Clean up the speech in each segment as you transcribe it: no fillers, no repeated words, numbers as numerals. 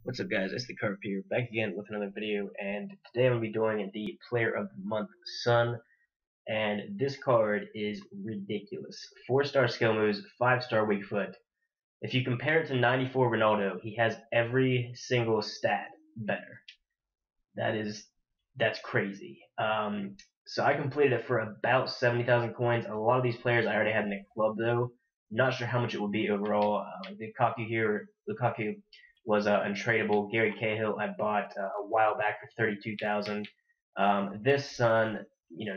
What's up, guys? It's the Carp here, back again with another video, and today I'm going to be doing the Player of the Month Sun, and this card is ridiculous. 4-star skill moves, 5-star weak foot. If you compare it to 94 Ronaldo, he has every single stat better. That's crazy. So I completed it for about 70,000 coins. A lot of these players I already had in the club though. Not sure how much it would be overall. Like Lukaku was untradeable. Gary Cahill I bought a while back for 32,000. This Sun,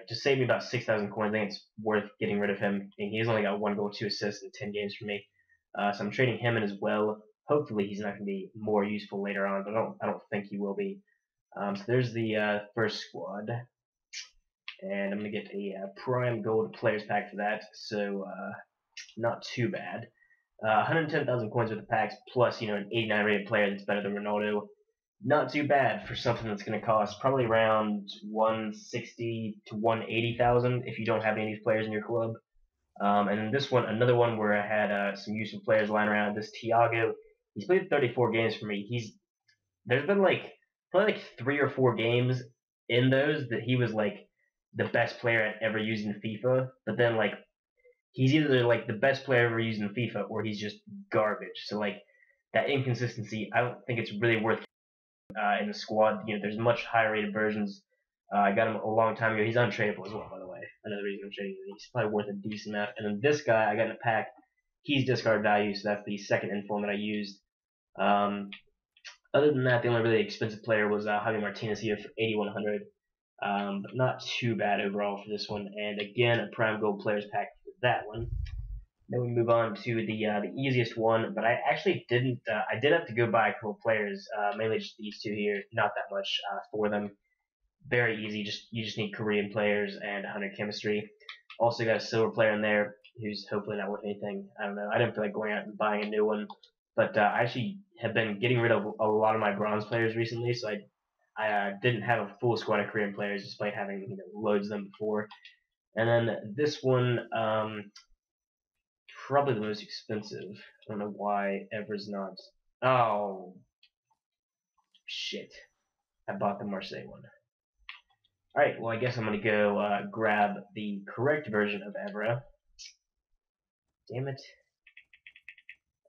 to save me about 6,000 coins, I think it's worth getting rid of him. And he's only got 1 goal, 2 assists in 10 games for me. So I'm trading him in as well. Hopefully he's not going to be more useful later on, but I don't think he will be. So there's the first squad, and I'm gonna get a prime gold players pack for that. So not too bad. 110,000 coins with the packs, plus an 89 rated player that's better than Ronaldo. Not too bad for something that's gonna cost probably around 160 to 180,000 if you don't have any of these players in your club. And then this one, another one where I had some useful players lying around. This Thiago, he's played 34 games for me. There's been probably 3 or 4 games in those that he was like the best player I'd ever used in FIFA, but then he's either like the best player ever used in FIFA or he's just garbage. So that inconsistency, I don't think it's really worth in the squad. There's much higher rated versions. I got him a long time ago. He's untradeable as well, by the way. Another reason I'm trading him. He's probably worth a decent amount. And then this guy I got in a pack. He's discard value, so that's the second inform that I used. Other than that, the only really expensive player was Javi Martinez here for 8,100, but not too bad overall for this one. And again, a prime gold players pack for that one. Then we move on to the easiest one, but I actually didn't. I did have to go buy a couple players, mainly just these two here. Not that much for them. Very easy. You just need Korean players and 100 chemistry. Also got a silver player in there who's hopefully not worth anything. I don't know. I didn't feel like going out and buying a new one. But I actually have been getting rid of a lot of my bronze players recently, so I didn't have a full squad of Korean players despite having loads of them before. And then this one, probably the most expensive. I don't know why Ever's not. Oh, shit. I bought the Marseille one. Alright, well I guess I'm going to go grab the correct version of Evra. Damn it.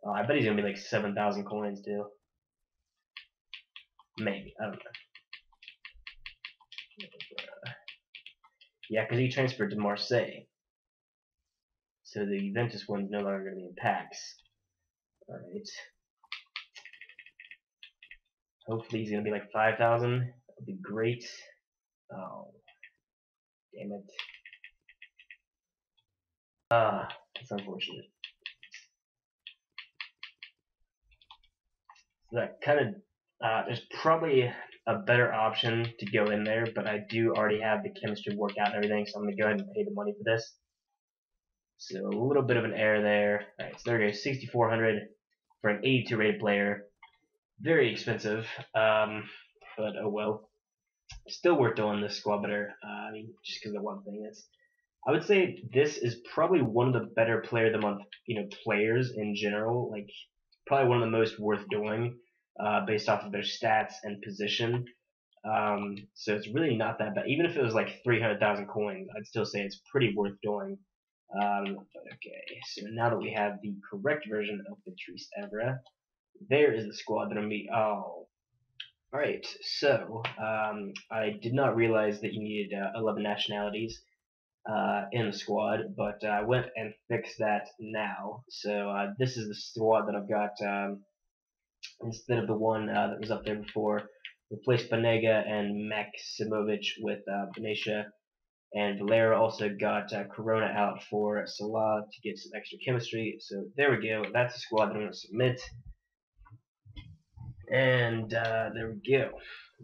Oh, I bet he's going to be like 7,000 coins too. Maybe, I don't know. Yeah, because he transferred to Marseille. So the Juventus one's no longer going to be in packs. Alright. Hopefully he's going to be like 5,000. That would be great. Oh. Damn it. That's unfortunate. So that kind of, there's probably a better option to go in there, but I do already have the chemistry worked out and everything, so I'm going to go ahead and pay the money for this. So a little bit of an error there. Alright, so there we go, 6,400 for an 82 rated player. Very expensive, but oh well. Still worth doing this squad better. I mean, just because of one thing is, I would say this is probably one of the better player of the month, players in general. Like, probably one of the most worth doing, based off of their stats and position. So it's really not that bad. Even if it was like 300,000 coins, I'd still say it's pretty worth doing. But okay, so now that we have the correct version of Patrice Evra, there is the squad that I'm meeting. Oh, alright, so I did not realize that you needed 11 nationalities in the squad, but I went and fixed that now. So this is the squad that I've got instead of the one that was up there before. Replaced Banega and Maximovic with Venetia. And Valera also got Corona out for Salah to get some extra chemistry. So there we go. That's the squad that I'm going to submit. And there we go.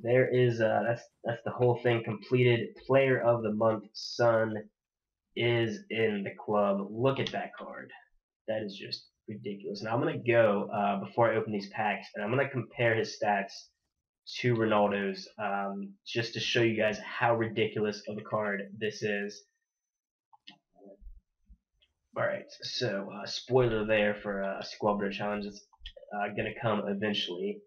There is that's the whole thing completed. Player of the month, Sun, is in the club. Look at that card. That is just ridiculous. Now I'm gonna go before I open these packs, and I'm gonna compare his stats to Ronaldo's, just to show you guys how ridiculous of a card this is. Alright, so spoiler there for Squad Builder Challenge. It's gonna come eventually.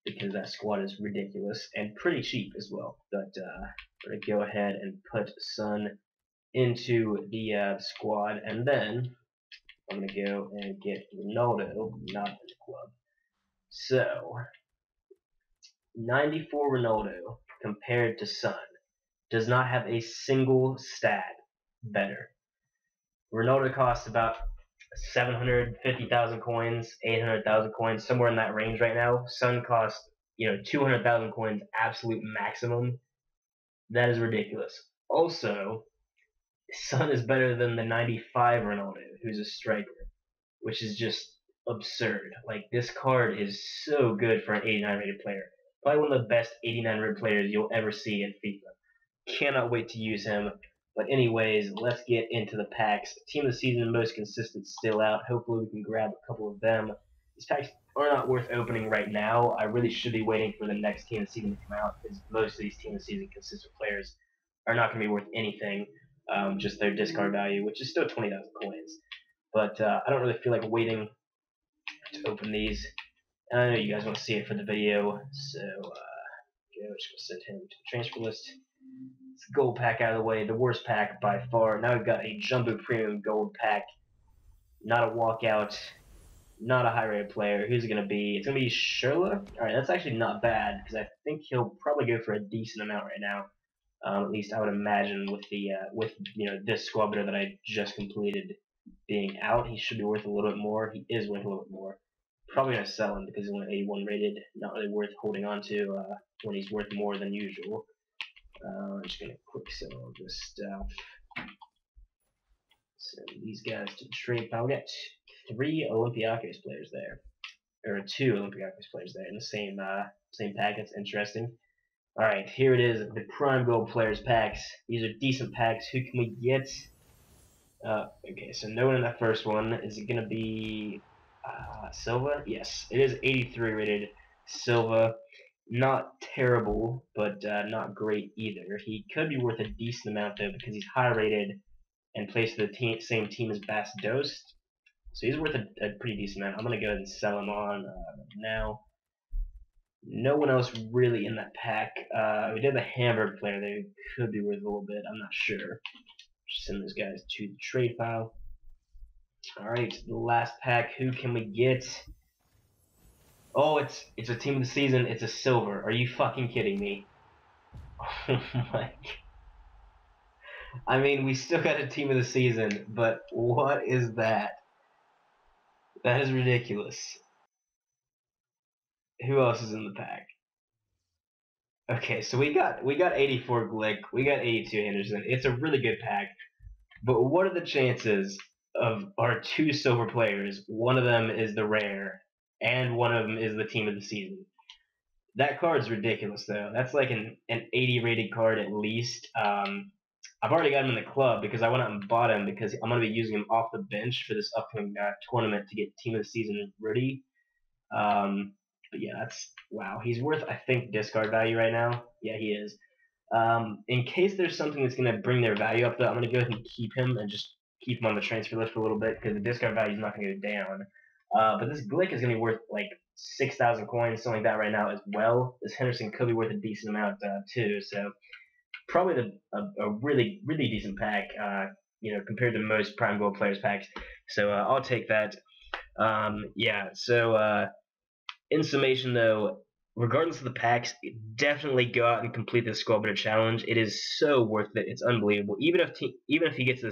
because that squad is ridiculous and pretty cheap as well. But we're going to go ahead and put Son into the squad, and then I'm going to go and get Ronaldo, not in the club. So, 94 Ronaldo compared to Son does not have a single stat better. Ronaldo costs about 750,000 coins, 800,000 coins, somewhere in that range right now. Son costs, 200,000 coins, absolute maximum. That is ridiculous. Also, Son is better than the 95 Ronaldo, who's a striker, which is just absurd. Like, this card is so good for an 89 rated player. Probably one of the best 89 rated players you'll ever see in FIFA. Cannot wait to use him. But anyways, let's get into the packs. Team of the season, most consistent, still out. Hopefully we can grab a couple of them. These packs are not worth opening right now. I really should be waiting for the next team of the season to come out, because most of these team of the season consistent players are not going to be worth anything. Just their discard value, which is still 20,000 coins. But I don't really feel like waiting to open these. And I know you guys want to see it for the video, so just going to send him to the transfer list. It's a gold pack out of the way, the worst pack by far. Now we've got a jumbo premium gold pack. Not a walkout, not a high rated player. Who's it going to be? It's going to be Sherla. Alright, that's actually not bad, because I think he'll probably go for a decent amount right now. At least I would imagine with the this squad builder that I just completed being out, he should be worth a little bit more. He is worth a little bit more. Probably gonna sell him because he's only 81 rated. Not really worth holding on to when he's worth more than usual. I'm just gonna quick sell all this stuff. Send these guys to the trade pile. We got 3 Olympiacos players there, or 2 Olympiacos players there in the same pack. That's interesting. Alright, here it is, the Prime Gold Players packs. These are decent packs. Who can we get? Okay, so no one in that first one. Is it going to be Silva? Yes, it is 83 rated. Silva, not terrible, but not great either. He could be worth a decent amount, though, because he's high rated and plays for the same team as Bastos. So he's worth a pretty decent amount. I'm going to go ahead and sell him on now. No one else really in that pack. We did the Hamburg player there, who could be worth a little bit. I'm not sure. Just send those guys to the trade pile. Alright, the last pack. Who can we get? Oh, it's a team of the season. It's a silver. Are you fucking kidding me? Oh my. I mean, we still got a team of the season, but what is that? That is ridiculous. Who else is in the pack? Okay, so we got 84 Glick, we got 82 Henderson. It's a really good pack. But what are the chances of our 2 silver players? One of them is the rare, and one of them is the team of the season. That card's ridiculous, though. That's like an 80 rated card at least. I've already got him in the club because I went out and bought him because I'm going to be using him off the bench for this upcoming tournament to get team of the season ready. But yeah, that's wow. He's worth, I think, discard value right now. Yeah, he is. In case there's something that's going to bring their value up, though, I'm going to go ahead and keep him and just keep him on the transfer list for a little bit because the discard value is not going to go down. But this Glick is going to be worth like 6,000 coins, something like that right now as well. This Henderson could be worth a decent amount too. So probably a really decent pack, compared to most Prime Gold Players packs. So I'll take that. Yeah. So in summation, though, regardless of the packs, definitely go out and complete this squad builder challenge. It is so worth it. It's unbelievable. Even if he gets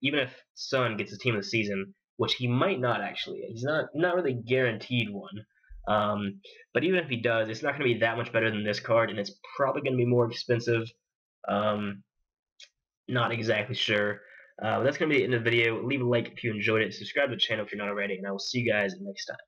even if Son gets his team of the season, which he might not actually. He's not really guaranteed one. But even if he does, it's not going to be that much better than this card, and it's probably going to be more expensive. Not exactly sure. That's going to be the end of the video. Leave a like if you enjoyed it. Subscribe to the channel if you're not already, and I will see you guys next time.